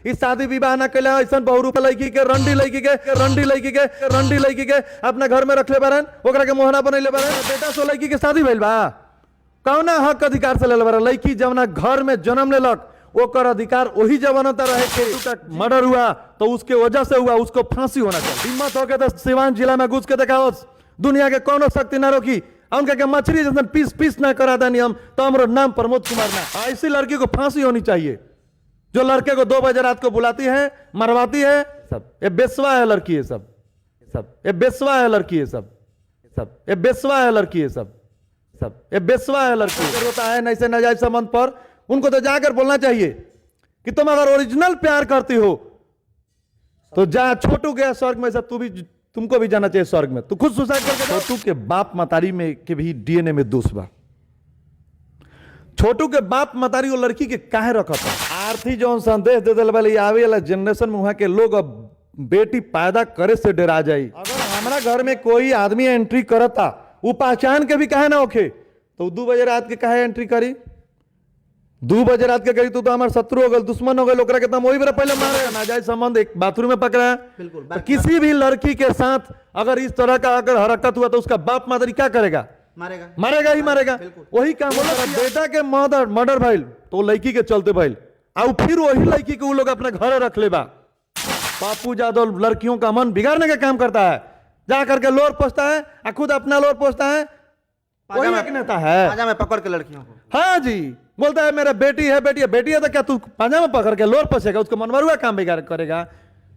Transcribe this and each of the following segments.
इस शादी विवाह ना कैले ऐसा बहुरू लड़की के रंडी लड़की के अपना घर में रखले बारन, ओकरा के मोहना बनैले बारन। बेटा सो लड़की के शादी भइल बा, कौना हक अधिकार से ले बारन? लड़की जवना घर में जन्म लेलक ओकर अधिकार वही जवानता रहे के मर्डर हुआ तो उसके वजह से हुआ, उसको फांसी होना चाहिए। हिम्मत हो के तो सिवान जिला में घुस के देखाओ, दुनिया के कोनो शक्ति ना रोकी। उनका के मछली जैसे पीस पीस ना करा देनी हम तो हमारा नाम प्रमोद कुमार ना। ऐसी लड़की को फांसी होनी चाहिए जो लड़के को 2 बजे रात को बुलाती है, मरवाती है। सब ये बेसवा है लड़की है, सब ये बेसवा है लड़की है, सब ये बेसवा है लड़की है, सब ये बेसवा है लड़की होता है। न ऐसे नाजायज संबंध पर उनको तो जाकर बोलना चाहिए कि तुम अगर ओरिजिनल प्यार करती हो तो जा, छोटू गया स्वर्ग में, सब तुमको भी जाना चाहिए स्वर्ग में। तू खुद सुसाइड करके, छोटू के बाप मतारी में के भी डीएनए में दोष बा। छोटू के बाप मतारी वो लड़की के काहे रखा था? आरती जो संदेश दे दिल वाले आवे वाला जनरेशन में वहां के लोग अब बेटी पैदा करे से डरा जाई। अगर हमारा घर में कोई आदमी एंट्री करता वो पहचान के भी काहे ना होखे तो 2 बजे रात के काहे एंट्री करी? 2 बजे रात के करी तो हमारे शत्रु हो गए, दुश्मन हो गए, लोग कहता वही बार पहले मारे। नाजायज संबंध एक बाथरूम में पकड़ा है। तो किसी भी लड़की के साथ अगर इस तरह का अगर हरकत हुआ तो उसका बाप मादरी क्या करेगा? मारेगा ही मारेगा। वही काम बोला बेटा के मर्डर भइल तो लड़की के चलते भइल, और फिर वही लड़की को वो लोग अपने घर रख ले बा। पप्पू यादव लड़कियों का मन बिगाड़ने का काम करता है, जा करके लोर पोसता है, खुद अपना लोर पोसता है। वही एक नेता है पाजा में पकड़ के लड़कियों को, हाँ जी, बोलता है मेरा बेटी है तो क्या तू पाजा में पकड़ के लोर पोसेगा? उसको मनमरुआ काम बिगाड़ करेगा।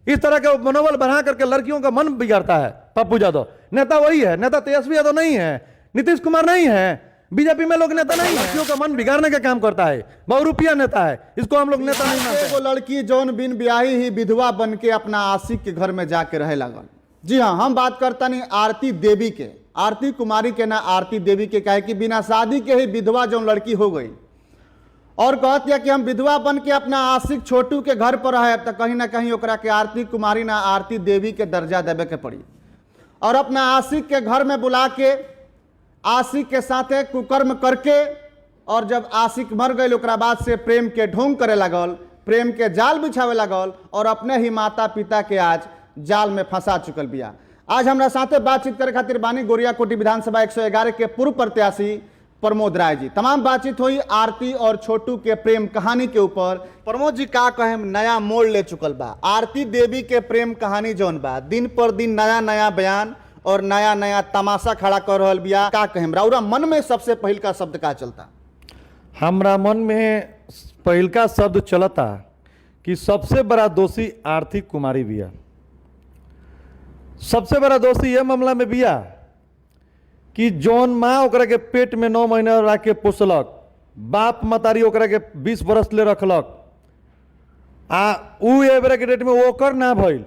इस तरह के मनोबल बढ़ा करके लड़कियों का मन बिगाड़ता है पप्पू यादव। नेता वही है, नेता तेजस्वी यादव नहीं है, नीतीश कुमार नहीं है, बीजेपी में लोग नेता नहीं है। लड़कियों का मन बिगाड़ने का काम करता है, बहुरूपिया नेता है, इसको हम लोग नेता नहीं मानते। वो लड़की जौन बिन ब्याही ही विधवा बन के अपना आशिक के घर में जाके रहे लगल। जी हाँ, हम बात करता नहीं आरती देवी के, आरती कुमारी के ना आरती देवी के, कहे कि बिना शादी के ही विधवा जो लड़की हो गई और कहती है कि हम विधवा बन के अपना आशिक छोटू के घर पर रहे, तो कहीं ना कहीं ओकरा के आरती कुमारी ना आरती देवी के दर्जा देवे के पड़ी। और अपना आशिक के घर में बुला के आशिक के साथे कुकर्म करके, और जब आशिक मर गए ओकरा बाद से प्रेम के ढोंग करे लगल, प्रेम के जाल बिछावे लगल, और अपने ही माता पिता के आज जाल में फंसा चुकल बिया। आज हमारा साथे बातचीत करे खातिर बानी गोरियाकोटी विधानसभा 111 के पूर्व प्रत्याशी प्रमोद राय जी। तमाम बातचीत हुई आरती और छोटू के प्रेम कहानी के ऊपर। प्रमोद जी का कहे, नया मोड़ ले चुकल बा आरती देवी के प्रेम कहानी जौन बा, दिन पर दिन नया नया बयान और नया नया तमाशा खड़ा कर रहल बिया। का कहे राउरा मन में सबसे पहिल का शब्द का चलता? हमरा मन में पहिल का शब्द चलता कि सबसे बड़ा दोषी आरती कुमारी बिया। सबसे बड़ा दोषी यह मामला में बिया कि जौन माँ ओकरा के पेट में 9 महीना रख के पोसलक, बाप मतारी ओकरा के 20 बरस ले रखलक, आ उ एवरे के डेट में ओकर ना भइल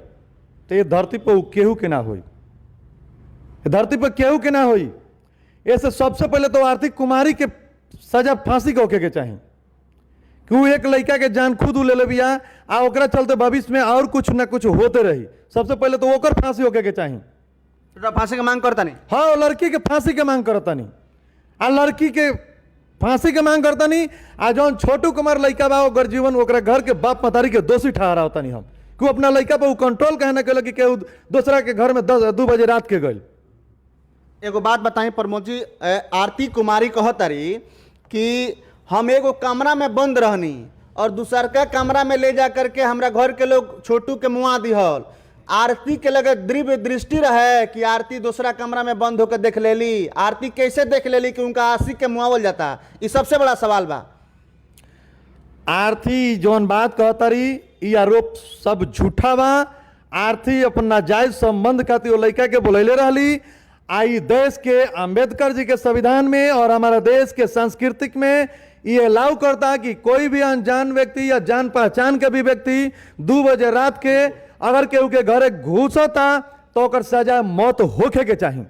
तो ये धरती पर केहू के ना होई, धरती पर केहू के ना होई। ऐसे सबसे पहले तो आरती कुमारी के सजा फांसी के होके के चाहिए कि वो एक लड़का के जान खुद ले ले बिया, आ ओकरा चलते भविष्य में और कुछ ना कुछ होते रही। सबसे पहले तो ओकर फांसी होके के चाहिए। तो फांसी की मांग करता नहीं? हाँ, लड़की के फांसी के मांग करता नहीं, आ लड़की के फांसी के मांग करता नहीं। आ जौन छोटू कुमार लड़का बा ओकर जीवन ओकरा घर के बाप मतारी के दोषी ठहरा होता नहीं हम कि अपना लड़का पर कंट्रोल कहने के लगी कि दूसरा के घर में 2 बजे रात के गई। एगो बात बताई प्रमोद जी, आरती कुमारी कहतारी कि हम एगो कमरा में बंद रहनी और दूसरका कमरा में ले जा करके हमरा घर के लोग छोटू के मुआ दिहल। आरती के लगे दिव्य दृष्टि रहे कि आरती दूसरा कमरा में बंद होकर देख लेली। आरती कैसे देख लेली कि उनका आशिक के मुआवल जाता? ये सबसे बड़ा सवाल बा। आरती जौन बात कहतारी ये आरोप सब झूठा बा। आरती अपन नाजायज संबंध खातिर वो लड़का के बुलैले रहली। आई देश के अंबेडकर जी के संविधान में और हमारा देश के सांस्कृतिक में ये अलाउ करता है कि कोई भी अनजान व्यक्ति या जान पहचान के भी व्यक्ति 2 बजे रात के अगर केहू के घरे घुसता तो ओकर सजा मौत होखे के चाहिए।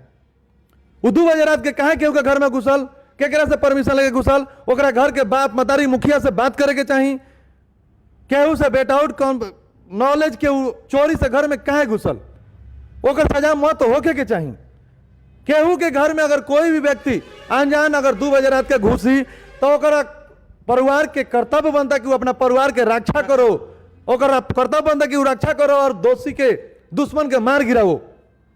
वो 2 बजे रात के कहा केहू के घर में घुसल, केकरा से परमिशन लेके घुसल, ओकरा घर के बाप मतारी मुखिया से बात करे के चाहिए। केहू से विदाउट नॉलेज के चोरी से घर में कहे घुसल, ओकर सजा मौत होखे के चाहिए। केहू के घर में अगर कोई भी व्यक्ति अनजान अगर 2 बजे रात के घुसी तो ओकरा परिवार के कर्तव्य बनता कि वो अपना परिवार के रक्षा करो, ओकर कर्तव्य बनता कि उ रक्षा करो और दोषी के दुश्मन के मार गिराओ।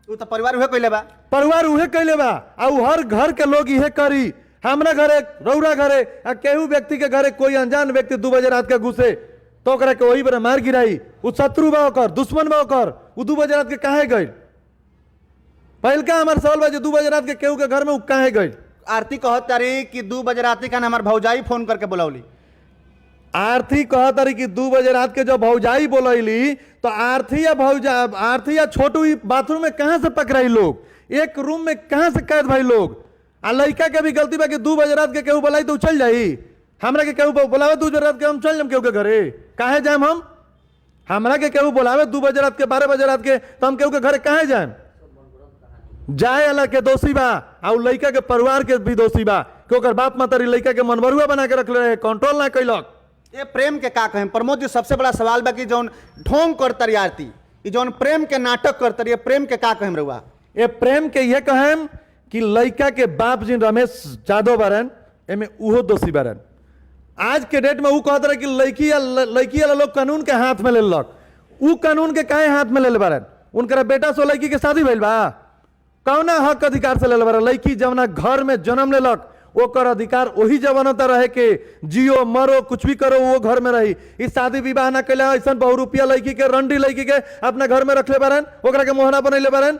उ तो परिवार उहे कइले बा। परिवार उहे कैले बा आ उ हर घर के लोग इहे करी। हमरा घरे रौरा घरे आ केहू व्यक्ति के घरे कोई अनजान व्यक्ति 2 बजे रात के घुसे तो ओकरा के वही बेरा मार गिराई। उ शत्रु बा ओकर, दुश्मन बा ओकर, उ 2 बजे रात के काहे गई? पहलका हमार सवाल बा जे 2 बजे रात के केहू के घर में उ काहे गई? आरती कहत तारी कि 2 बजे रात के हमार भौजाई फोन करके बुलौली। आरती कहा तारी कि 2 बजे रात के जब भौजाई बोलैली तो आरती या छोटू ही बाथरूम में कहां से पकड़ाई लोग? एक रूम में कहां से कैद भाई लोग? आ लड़का के भी गलती बा कि 2 बजे रात के केहू बोलाई तो चल जाई। हमरा के केहू बोलावे 2 बजे रात के हम चल जाम केहू के घरे, काहे जाम हम? हमरा के केहू बोलावे 2 बजे रात के 12 बजे रात के तो हम केहू के घरे काहे जाम? जाए वाला के दोषी बा आ उ लड़का के परिवार के भी दोषी बा कि ओकर बाप मातारी लड़का के मनबरुआ बना के रखले रहे, कंट्रोल ना कैलक। ये प्रेम के का कहें प्रमोद जी? सबसे बड़ा सवाल बा कि जौन ढोंग करतरी आरती, ई जौन प्रेम के नाटक करतरी, प्रेम के का कहें रउआ? ये प्रेम के ये कहें कि लड़का के बाप जी रमेश यादव बारन एमे उहो दोषी बारन। आज के डेट में उ कहत रहे कि लड़की वाला लोग कानून के हाथ में ले लक। उ कानून के काहे हाथ में ले ले बारन? उनकरा बेटा से लड़की के शादी भइल बा, कौना हक अधिकार से ले ले बारन? लड़की जवना घर में जन्म लेलक ओकर अधिकार वही जवानता रहे के जियो मरो कुछ भी करो वो घर में रही। इस शादी विवाह ना कैला ऐसा बहुरूपिया लड़की के रंडी लड़की के अपना घर में रखले बारन, ओकरा के मोहना बनैले बारन।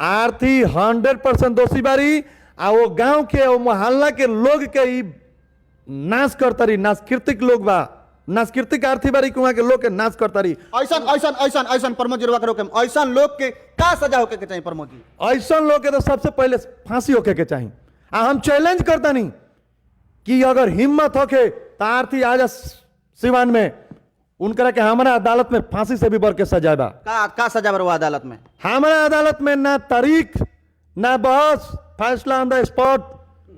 आरती 100% दोषी बारी आ वो गांव के वो मोहल्ला के लोग के ही नाश करतरी। नास्कृतिक लोग बा, नास्कृतिक आरती बारी कुआं के लोग के नाश करतरी। ऐसा प्रमोद जी रुआ करो के ऐसा लोग के का सजा होके के चाहिए प्रमोद जी? ऐसा लोग के तो सबसे पहले फांसी होके के चाहिए। हम चैलेंज करता नहीं कि अगर हिम्मत होके तो आरती आजा सिवान में उनकरा के हमारा अदालत में फांसी से भी बढ़ के सजा बा। का सजा बा अदालत में? हमारा अदालत में ना तारीख ना बहस, फैसला ऑन द स्पॉट।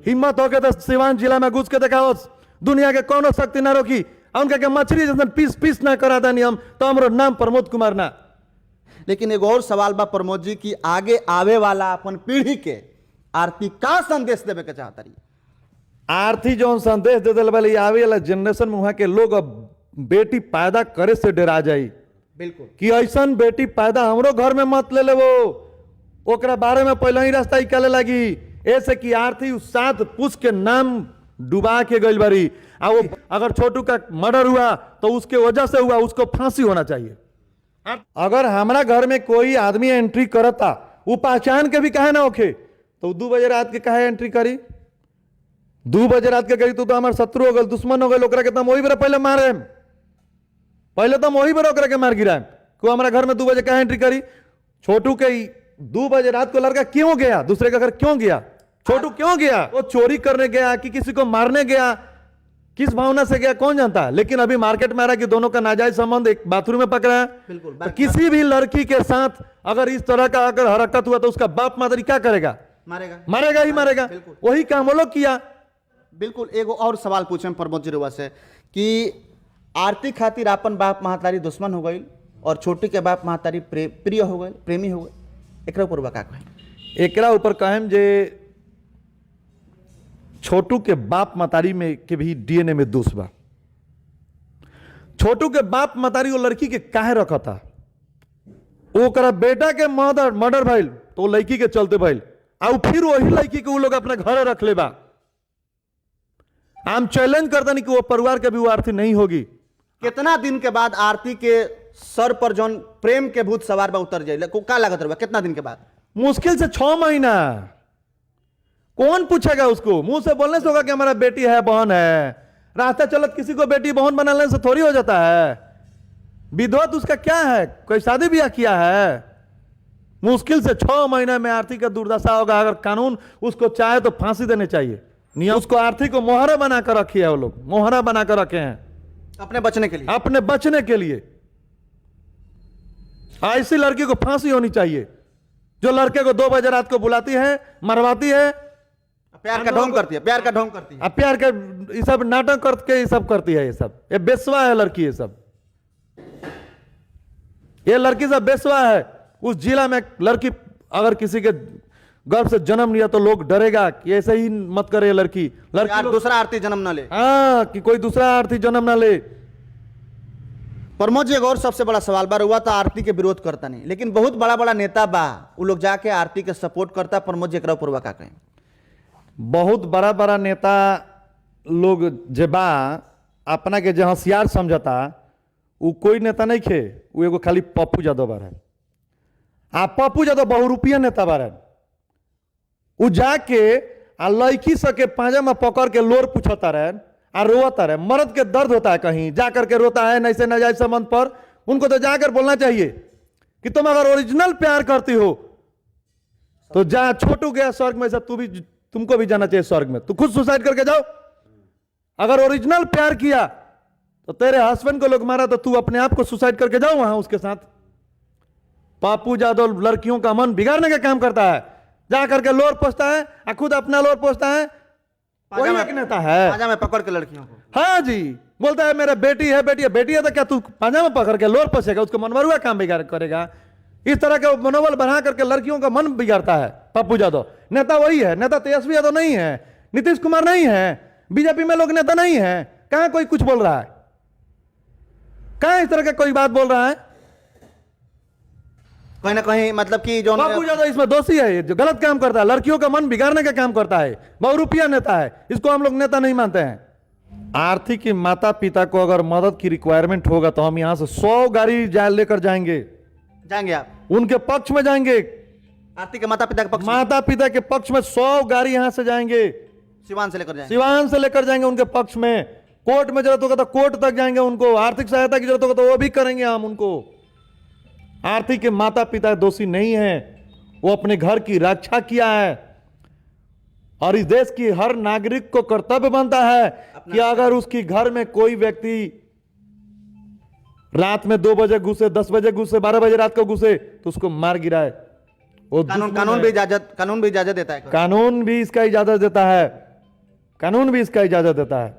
हिम्मत होके तो सिवान जिला में घुस के देखाओ, दुनिया के कोनो शक्ति ना रोकी। उनका के मछली जैसे पीस पीस ना करा देनी हम तो हमारा नाम प्रमोद कुमार ना। लेकिन एगो और सवाल बा प्रमोद जी की आगे आवे वाला अपन पीढ़ी के आरती का संदेश देवे के चाहता रही? आरती जो संदेश दे दिल वाली आवे वाला जनरेशन में वहां के लोग अब बेटी पैदा करे से डरा जाई। बिल्कुल कि ऐसा बेटी पैदा हमरो घर में मत ले वो ओकरा बारे में पहले ही रास्ता निकाले लगी। ऐसे कि आरती उस 7 पुष के नाम डुबा के गई बारी। आ वो अगर छोटू का मर्डर हुआ तो उसके वजह से हुआ, उसको फांसी होना चाहिए। अगर हमारा घर में कोई आदमी एंट्री करता वो पहचान के भी कहे ना होके तो 2 बजे रात के कहे एंट्री करी? 2 बजे रात के करी तो हमारे शत्रु हो गए, दुश्मन हो गए, ओकरा के वही बेरा पहले मारे, पहले तो वही बेरा ओकरा के मार गिराए। को हमारा घर में 2 बजे कहे एंट्री करी? छोटू के 2 बजे रात को लड़का क्यों गया? दूसरे का घर क्यों गया? छोटू क्यों गया? वो चोरी करने गया कि किसी को मारने गया? किस भावना से गया कौन जानता है। लेकिन अभी मार्केट में आ रहा है कि दोनों का नाजायज संबंध एक बाथरूम में पकड़ा है। बिल्कुल तो किसी भी लड़की के साथ अगर इस तरह का अगर हरकत हुआ तो उसका बाप मादरी क्या करेगा? मारेगा ही मारेगा। वही काम वो लोग किया। बिल्कुल। एगो और सवाल पूछे प्रमोद जी रुआ से कि आरती खातिर अपन बाप महतारी दुश्मन हो गई और छोटी के बाप महतारी प्रिय हो गए, प्रेमी हो गए, एकरा ऊपर का कहें? एकरा ऊपर कहें जे छोटू के बाप मतारी में के भी डीएनए में दोष बा। छोटू के बाप मतारी वो लड़की के काहे रखा था? ओकरा बेटा के मर्डर भइल तो वो लड़की के चलते भइल आ फिर वही लड़की के वो लोग अपने घर रख ले बा। हम चैलेंज करता नहीं कि वो परिवार के भी वो आरती नहीं होगी। कितना दिन के बाद आरती के सर पर जौन प्रेम के भूत सवार बा उतर जाए का लागत रहा? कितना दिन के बाद? मुश्किल से 6 महीना। कौन पूछेगा उसको? मुंह से बोलने से होगा कि हमारा बेटी है बहन है। रास्ता चलत किसी को बेटी बहन बनाने से थोड़ी हो जाता है। विधवत उसका क्या है? कोई शादी ब्याह किया है? मुश्किल से 6 महीने में आरती का दुर्दशा होगा। अगर कानून उसको चाहे तो फांसी देने चाहिए। नियम उसको आरती को मोहरा बनाकर रखी है, वो लोग मोहरा बनाकर रखे हैं अपने बचने के लिए, अपने बचने के लिए। ऐसी लड़की को फांसी होनी चाहिए जो लड़के को 2 बजे रात को बुलाती है, मरवाती है, प्यार का ढोंग करती है, प्यार का ढोंग करती है, अब प्यार का ये सब नाटक करके ये सब करती है। ये सब ये बेसवा है लड़की। ये सब ये लड़की सब बेसवा है। उस जिला में लड़की अगर किसी के गर्भ से जन्म लिया तो लोग डरेगा कि ऐसे ही मत करे लड़की यार दूसरा आरती जन्म ना ले। हाँ, कि कोई दूसरा आरती जन्म ना ले। प्रमोद जी, एक और सबसे बड़ा सवाल बा, हुआ तो आरती के विरोध करता नहीं, लेकिन बहुत बड़ा बड़ा नेता बा वो लोग जाके आरती के सपोर्ट करता। प्रमोद जी एकरा ऊपर का कहें? बहुत बड़ा बड़ा नेता लोग जे बा अपना के जे होशियार समझता, वो कोई नेता नहीं खे, वो एगो खाली पप्पू यादव बारन। आ पप्पू यादव बहुरूपिया नेता बारन। वो जाके आ लड़की सके पांजा में पकड़ के लोर पूछता रहे आ रोता रहे। मर्द के दर्द होता है, कहीं जाकर के रोता है नैसे नाजायज संबंध पर, उनको तो जाकर बोलना चाहिए कि तुम अगर ओरिजिनल प्यार करती हो तो जा, छोटू गया स्वर्ग में से तुमको भी जाना चाहिए स्वर्ग में, तू खुद सुसाइड करके जाओ। अगर ओरिजिनल प्यार किया तो तेरे हस्बैंड को लोग मारा तो तू अपने आप को सुसाइड करके जाओ वहां उसके साथ। पप्पू यादव लड़कियों का मन बिगाड़ने का काम करता है, जा करके लोर पोसता है, खुद अपना लोर पोसता है। वही एक नेता है, पांजा में पकड़ के लड़कियों को। हाँ जी, बोलता है मेरा बेटी है, बेटी है, बेटी है तो क्या तू पांजा में पकड़ के लोर पोसेगा, उसको मनमरुआ काम बिगाड़ करेगा। इस तरह का मनोबल बढ़ा करके लड़कियों का मन बिगाड़ता है पप्पू यादव। नेता वही है, नेता तेजस्वी यादव नहीं है, नीतीश कुमार नहीं है, बीजेपी में लोग नेता नहीं है। कहां कोई कुछ बोल रहा है? कहां इस तरह का कोई बात बोल रहा है? कहीं ना कहीं मतलब कि जो पप्पू यादव इसमें दोषी है, ये जो गलत काम करता है, लड़कियों का मन बिगाड़ने का काम करता है, बहुरूपिया नेता है, इसको हम लोग नेता नहीं मानते हैं। आर्थिक माता पिता को अगर मदद की रिक्वायरमेंट होगा तो हम यहां से 100 गाड़ी लेकर जाएंगे आप उनके पक्ष में जाएंगे। आरती के माता पिता के पक्ष में? माता पिता के पक्ष में 100 गाड़ी यहां से जाएंगे, सिवान से लेकर जाएंगे। सिवान से लेकर जाएंगे उनके पक्ष में। कोर्ट में जरूरत होगा तो कोर्ट तक जाएंगे, उनको आर्थिक सहायता की जरूरत होगा तो वो भी करेंगे हम उनको। आर्थिक के माता पिता दोषी नहीं है, वो अपने घर की रक्षा किया है और इस देश की हर नागरिक को कर्तव्य बनता है कि अगर उसकी घर में कोई व्यक्ति रात में 2 बजे घुसे, 10 बजे घुसे, 12 बजे रात को घुसे तो उसको मार गिराए। वो कानून भी इजाजत देता है। कानून भी इसका इजाजत देता है, कानून भी इसका इजाजत देता है।